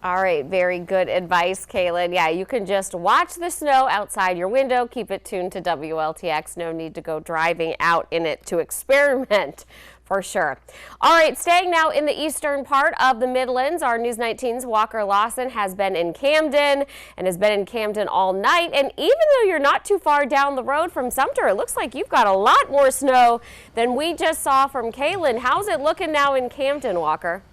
All right, very good advice, Kaylin. Yeah, you can just watch the snow outside your window. Keep it tuned to WLTX. No need to go driving out in it to experiment. For sure. All right, staying now in the eastern part of the Midlands, our News 19's Walker Lawson has been in Camden and has been in Camden all night. And even though you're not too far down the road from Sumter, it looks like you've got a lot more snow than we just saw from Kaylin. How's it looking now in Camden, Walker?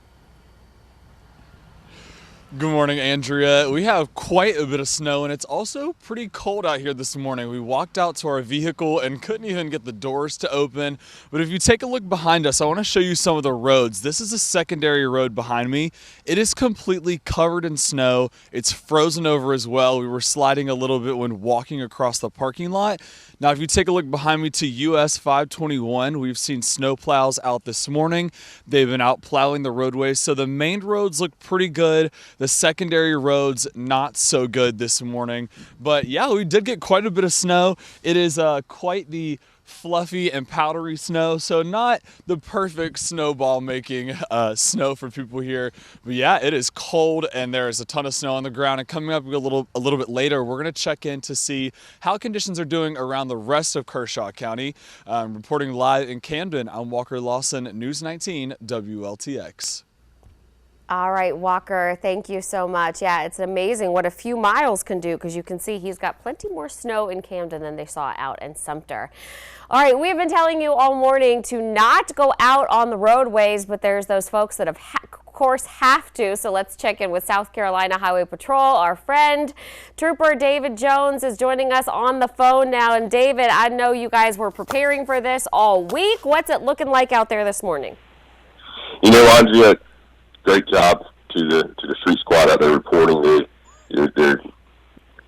Good morning, Andrea. We have quite a bit of snow, and it's also pretty cold out here this morning. We walked out to our vehicle and couldn't even get the doors to open. But if you take a look behind us, I want to show you some of the roads. This is a secondary road behind me. It is completely covered in snow. It's frozen over as well. We were sliding a little bit when walking across the parking lot. Now, if you take a look behind me to US 521, we've seen snow plows out this morning. They've been out plowing the roadways, so the main roads look pretty good. The secondary roads, not so good this morning. But yeah, we did get quite a bit of snow. It is quite the fluffy and powdery snow, so not the perfect snowball making snow for people here. But yeah, it is cold and there is a ton of snow on the ground. And coming up a little bit later, we're going to check in to see how conditions are doing around the rest of Kershaw County. Reporting live in Camden, I'm Walker Lawson, News 19 WLTX. All right, Walker, thank you so much. Yeah, it's amazing what a few miles can do, because you can see he's got plenty more snow in Camden than they saw out in Sumter. All right, we've been telling you all morning to not go out on the roadways, but there's those folks that of course have to. So let's check in with South Carolina Highway Patrol. Our friend Trooper David Jones is joining us on the phone now. And David, I know you guys were preparing for this all week. What's it looking like out there this morning? You know, Andrea, great job to the street squad out there reporting. They're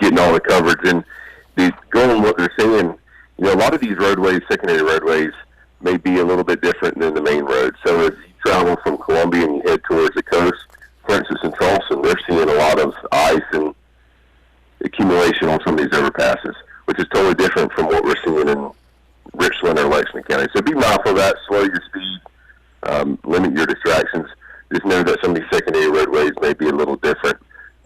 getting all the coverage, and going what they're saying. You know, a lot of these roadways, secondary roadways, may be a little bit different than the main road. So if you travel from Columbia and you head towards the coast, for instance in Charleston, they're seeing a lot of ice and accumulation on some of these overpasses, which is totally different from what we're seeing in Richland or Lexington County. So be mindful of that. Slow your speed. Limit your distractions. Just know that some of these secondary roadways may be a little different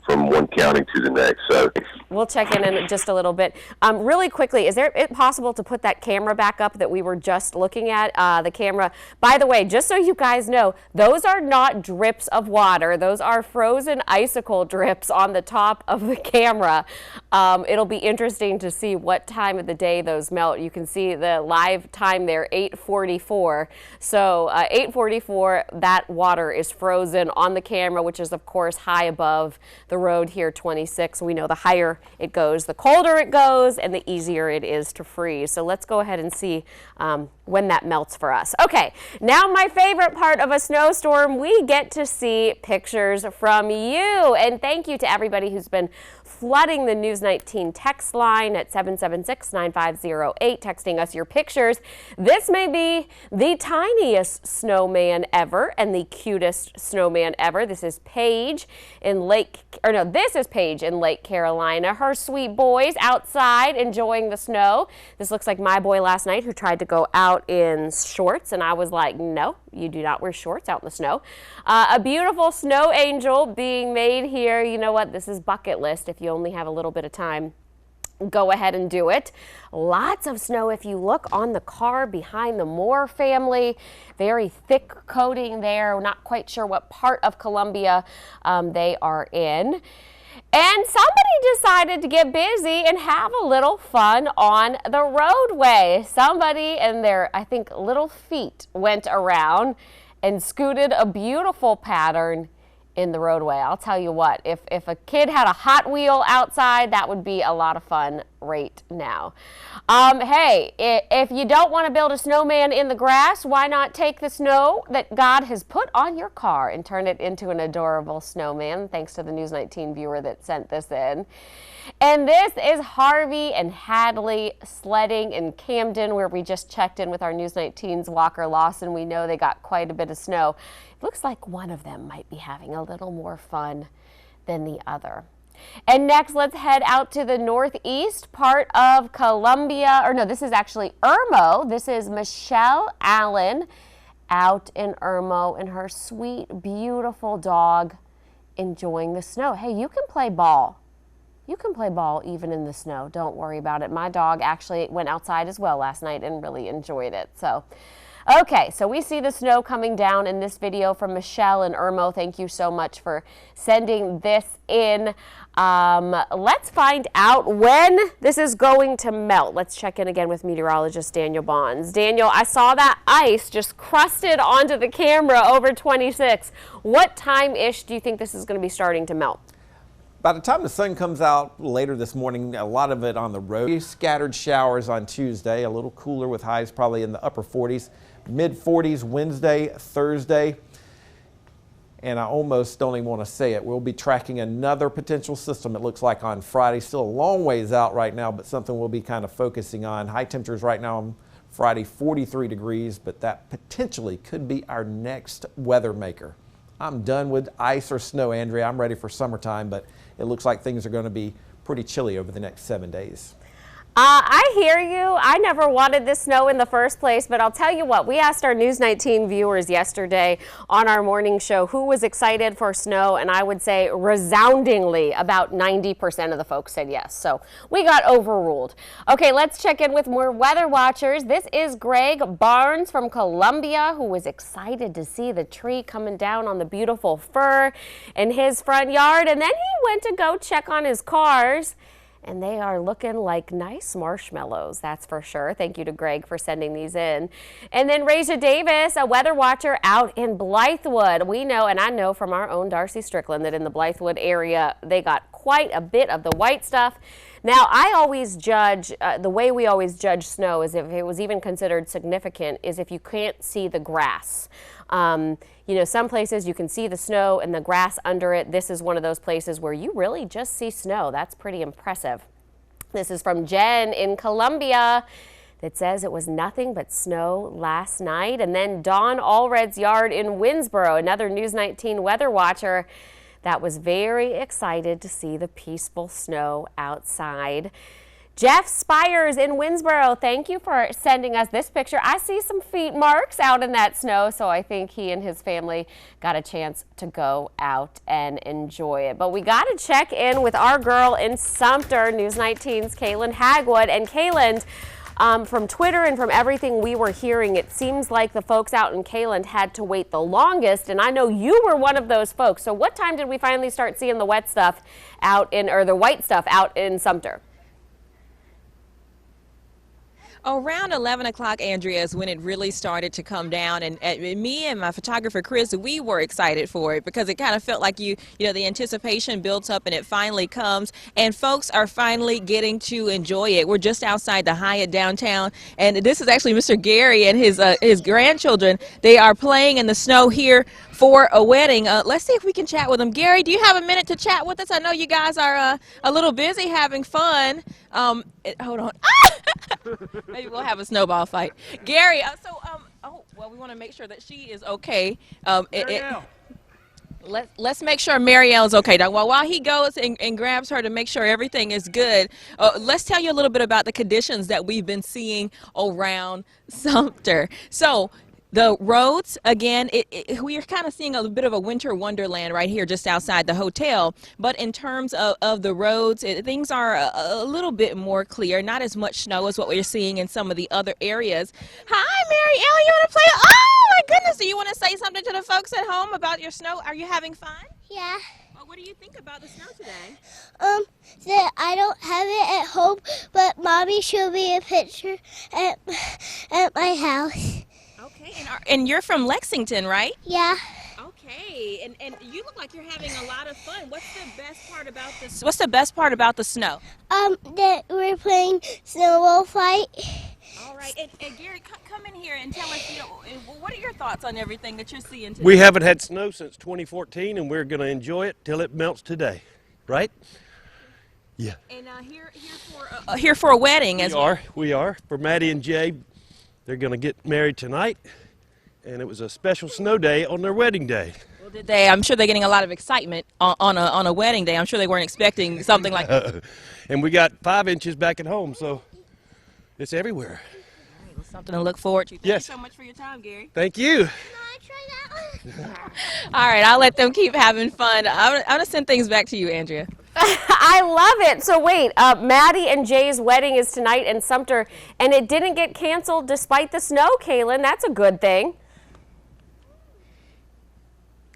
from one county to the next. So we'll check in just a little bit. Really quickly, is it possible to put that camera back up that we were just looking at? The camera, by the way, just so you guys know, those are not drips of water. Those are frozen icicle drips on the top of the camera. It'll be interesting to see what time of the day those melt. You can see the live time there, 8:44. So 8:44, that water is frozen on the camera, which is of course high above the road here, 26. We know the higher it goes, the colder it goes, and the easier it is to freeze. So let's go ahead and see when that melts for us. Okay, now my favorite part of a snowstorm, we get to see pictures from you. And thank you to everybody who's been flooding the News 19 text line at 776-9508, texting us your pictures. This may be the tiniest snowman ever and the cutest snowman ever. This is Paige in Paige in Lake Carolina. Her sweet boys outside enjoying the snow. This looks like my boy last night who tried to go out in shorts, and I was like, no, you do not wear shorts out in the snow. A beautiful snow angel being made here. You know what? This is bucket list. If you only have a little bit of time, go ahead and do it. Lots of snow if you look on the car behind the Moore family. Very thick coating there. We're not quite sure what part of Columbia they are in. And somebody decided to get busy and have a little fun on the roadway. Somebody and their, I think, little feet went around and scooted a beautiful pattern in the roadway. I'll tell you what, if a kid had a Hot Wheel outside, that would be a lot of fun right now. Hey, if you don't want to build a snowman in the grass, why not take the snow that God has put on your car and turn it into an adorable snowman? Thanks to the News 19 viewer that sent this in. And this is Harvey and Hadley sledding in Camden, where we just checked in with our News 19's Walker Lawson. We know they got quite a bit of snow. It looks like one of them might be having a little more fun than the other. And next, let's head out to the northeast part of Columbia. Or no, this is actually Irmo. This is Michelle Allen out in Irmo and her sweet, beautiful dog, enjoying the snow. Hey, you can play ball. You can play ball even in the snow. Don't worry about it. My dog actually went outside as well last night and really enjoyed it. So, okay, so we see the snow coming down in this video from Michelle and Irmo. Thank you so much for sending this in. Let's find out when this is going to melt. Let's check in again with meteorologist Daniel Bonds. Daniel, I saw that ice just crusted onto the camera over 26. What time-ish do you think this is going to be starting to melt? By the time the sun comes out later this morning, a lot of it on the road. Scattered showers on Tuesday, a little cooler with highs probably in the upper 40s, mid 40s Wednesday, Thursday. And I almost don't even want to say it. We'll be tracking another potential system, it looks like, on Friday. Still a long ways out right now, but something we'll be kind of focusing on. High temperatures right now on Friday, 43 degrees, but that potentially could be our next weather maker. I'm done with ice or snow, Andrea. I'm ready for summertime, but it looks like things are going to be pretty chilly over the next 7 days. I hear you. I never wanted this snow in the first place, but I'll tell you what, we asked our News 19 viewers yesterday on our morning show who was excited for snow, and I would say resoundingly about 90% of the folks said yes. So we got overruled. Okay, let's check in with more weather watchers. This is Greg Barnes from Columbia, who was excited to see the tree coming down on the beautiful fir in his front yard, and then he went to go check on his cars. And they are looking like nice marshmallows, that's for sure. Thank you to Greg for sending these in. And then Raja Davis, a weather watcher out in Blythewood. We know, and I know from our own Darcy Strickland, that in the Blythewood area, they got quite a bit of the white stuff. Now, I always judge, the way we always judge snow is if it was even considered significant is if you can't see the grass. You know, some places you can see the snow and the grass under it. This is one of those places where you really just see snow. That's pretty impressive. This is from Jen in Columbia that says it was nothing but snow last night. And then Dawn Allred's yard in Winsboro, another News 19 weather watcher that was very excited to see the peaceful snow outside. Jeff Spires in Winsboro, thank you for sending us this picture. I see some feet marks out in that snow, so I think he and his family got a chance to go out and enjoy it. But we got to check in with our girl in Sumter, News 19's Kaylin Hagwood. And Kaylin, from Twitter and from everything we were hearing, it seems like the folks out in Kaylin had to wait the longest, and I know you were one of those folks. So what time did we finally start seeing the wet stuff out in, or the white stuff out in Sumter? Around 11 o'clock, Andrea, is when it really started to come down, and me and my photographer Chris, we were excited for it because it kind of felt like you know, the anticipation builds up and it finally comes, and folks are finally getting to enjoy it. We're just outside the Hyatt downtown, and this is actually Mr. Gary and his grandchildren. They are playing in the snow here for a wedding. Let's see if we can chat with them. Gary, do you have a minute to chat with us? I know you guys are a little busy having fun. Hold on. Maybe we'll have a snowball fight. Gary, oh, well, we want to make sure that she is okay. Let's make sure Marielle's okay. Now, while he goes and grabs her to make sure everything is good, let's tell you a little bit about the conditions that we've been seeing around Sumter. So, the roads, again, we are kind of seeing a bit of a winter wonderland right here just outside the hotel. But in terms of the roads, things are a little bit more clear. Not as much snow as what we're seeing in some of the other areas. Hi, Mary Ellen, you want to play? Oh, my goodness. Do you want to say something to the folks at home about your snow? Are you having fun? Yeah. Well, what do you think about the snow today? That I don't have it at home, but Mommy showed me a picture at my house. Okay, and you're from Lexington, right? Yeah. Okay, and you look like you're having a lot of fun. What's the best part about this? What's the best part about the snow? That we're playing snowball fight. All right, and Gary, come in here and tell us, you know, what are your thoughts on everything that you're seeing today? We haven't had snow since 2014, and we're going to enjoy it till it melts today, right? Yeah. And here for a wedding, We are. For Maddie and Jay, they're going to get married tonight, and it was a special snow day on their wedding day. Well, did they? I'm sure they're getting a lot of excitement on a wedding day. I'm sure they weren't expecting something like that. And we got 5 inches back at home, so it's everywhere. All right, well, something to look forward to. Thank you so much for your time, Gary. Thank you. Can I All right, I'll let them keep having fun. I'm going to send things back to you, Andrea. I love it. So wait, Maddie and Jay's wedding is tonight in Sumter, and it didn't get canceled despite the snow, Kaylin. That's a good thing.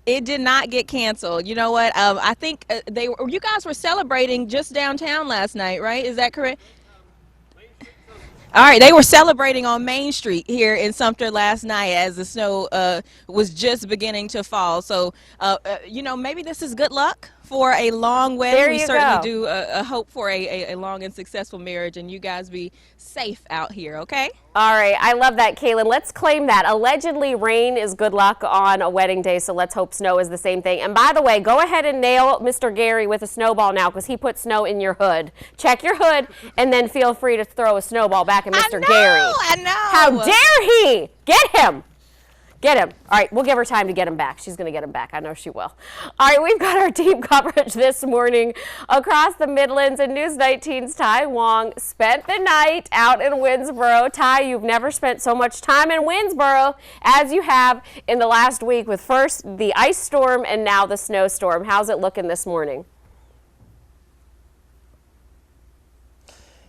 It did not get canceled. You know what? I think you guys were celebrating just downtown last night, right? Is that correct? All right, they were celebrating on Main Street here in Sumter last night as the snow was just beginning to fall. So, you know, maybe this is good luck for a long wedding. There we you certainly go. do hope for a long and successful marriage, and you guys be safe out here, okay? All right, I love that, Kaylin. Let's claim that. Allegedly, rain is good luck on a wedding day, so let's hope snow is the same thing. And by the way, go ahead and nail Mr. Gary with a snowball now, because he put snow in your hood. Check your hood, and then feel free to throw a snowball back at Mr. Gary. I know. How dare he? Get him. Get him. All right, we'll give her time to get him back. She's going to get him back. I know she will. All right, we've got our team coverage this morning across the Midlands, and News 19's Ty Wong spent the night out in Winnsboro. Ty, you've never spent so much time in Winnsboro as you have in the last week with first the ice storm and now the snowstorm. How's it looking this morning?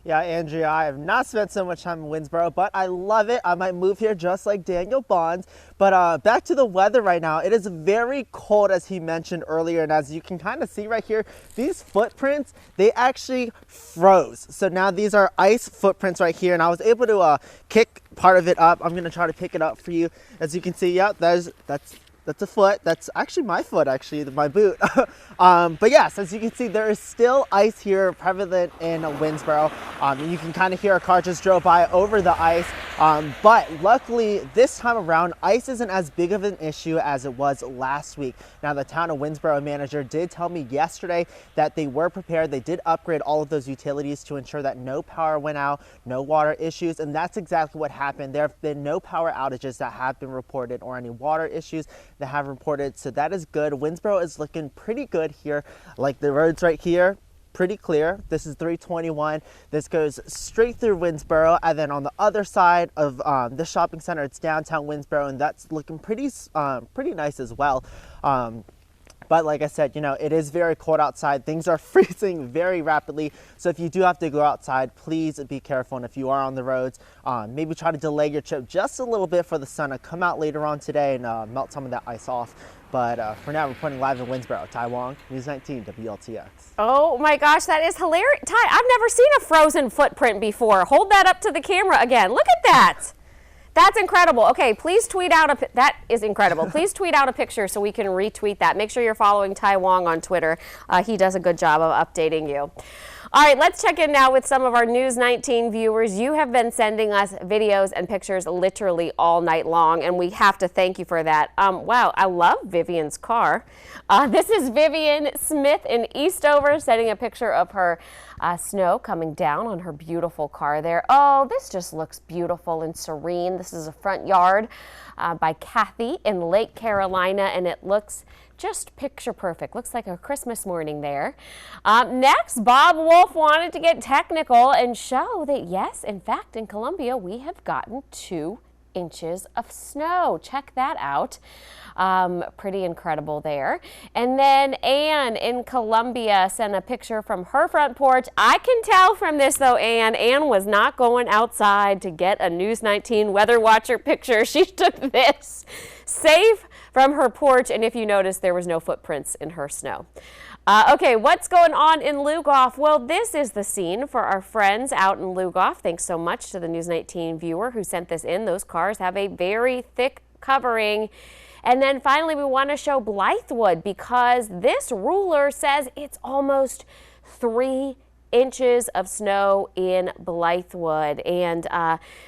Yeah, Andrea, I have not spent so much time in Winnsboro, but I love it. I might move here just like Daniel Bonds. But back to the weather right now. It is very cold, as he mentioned earlier. And as you can kind of see right here, these footprints, they actually froze. So now these are ice footprints right here. And I was able to kick part of it up. I'm going to try to pick it up for you. As you can see, yeah, that's a foot. That's actually my foot, my boot. But yes, as you can see, there is still ice here prevalent in Winnsboro. You can kind of hear a car just drove by over the ice. But luckily, this time around, ice isn't as big of an issue as it was last week. Now, the town of Winnsboro manager did tell me yesterday that they were prepared. They did upgrade all of those utilities to ensure that no power went out, no water issues, and that's exactly what happened. There have been no power outages that have been reported or any water issues that have reported, so that is good. Winnsboro is looking pretty good here. Like the roads right here, pretty clear. This is 321. This goes straight through Winnsboro, and then on the other side of the shopping center, it's downtown Winnsboro, and that's looking pretty nice as well. But like I said, you know, it is very cold outside. Things are freezing very rapidly. So if you do have to go outside, please be careful. And if you are on the roads, maybe try to delay your trip just a little bit for the sun to come out later on today and melt some of that ice off. But for now, reporting live in Winnsboro, Ty Wong, News 19, WLTX. Oh my gosh, that is hilarious. Ty, I've never seen a frozen footprint before. Hold that up to the camera again. Look at that. That's incredible. Okay, please tweet out that is incredible. Please tweet out a picture so we can retweet that. Make sure you're following Ty Wong on Twitter. He does a good job of updating you. All right, let's check in now with some of our News 19 viewers. You have been sending us videos and pictures literally all night long, and we have to thank you for that. Wow, I love Vivian's car. This is Vivian Smith in Eastover sending a picture of her snow coming down on her beautiful car there. Oh, this just looks beautiful and serene. This is a front yard by Kathy in Lake Carolina, and it looks just picture perfect. Looks like a Christmas morning there. Next, Bob Wolf wanted to get technical and show that yes, in fact, in Columbia, we have gotten 2 inches of snow. Check that out. Pretty incredible there. And then Anne in Columbia sent a picture from her front porch. I can tell from this though, Anne was not going outside to get a News 19 weather watcher picture. She took this safe from her porch, and if you notice, there was no footprints in her snow. Okay, what's going on in Lugoff? Well, this is the scene for our friends out in Lugoff. Thanks so much to the News 19 viewer who sent this in. Those cars have a very thick covering. And then finally, we want to show Blythewood because this ruler says it's almost 3 inches of snow in Blythewood. And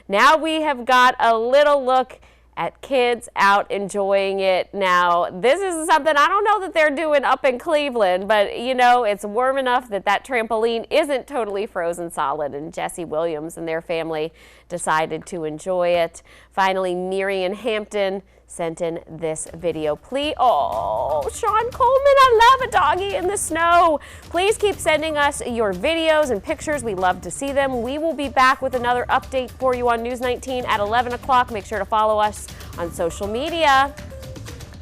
now we have got a little look at kids out enjoying it. Now, this is something I don't know that they're doing up in Cleveland, but you know, it's warm enough that that trampoline isn't totally frozen solid, and Jesse Williams and their family decided to enjoy it. Finally, Miriam Hampton sent in this video. Please, oh, Sean Coleman, I love a doggy in the snow. Please keep sending us your videos and pictures. We love to see them. We will be back with another update for you on News 19 at 11 o'clock. Make sure to follow us on social media.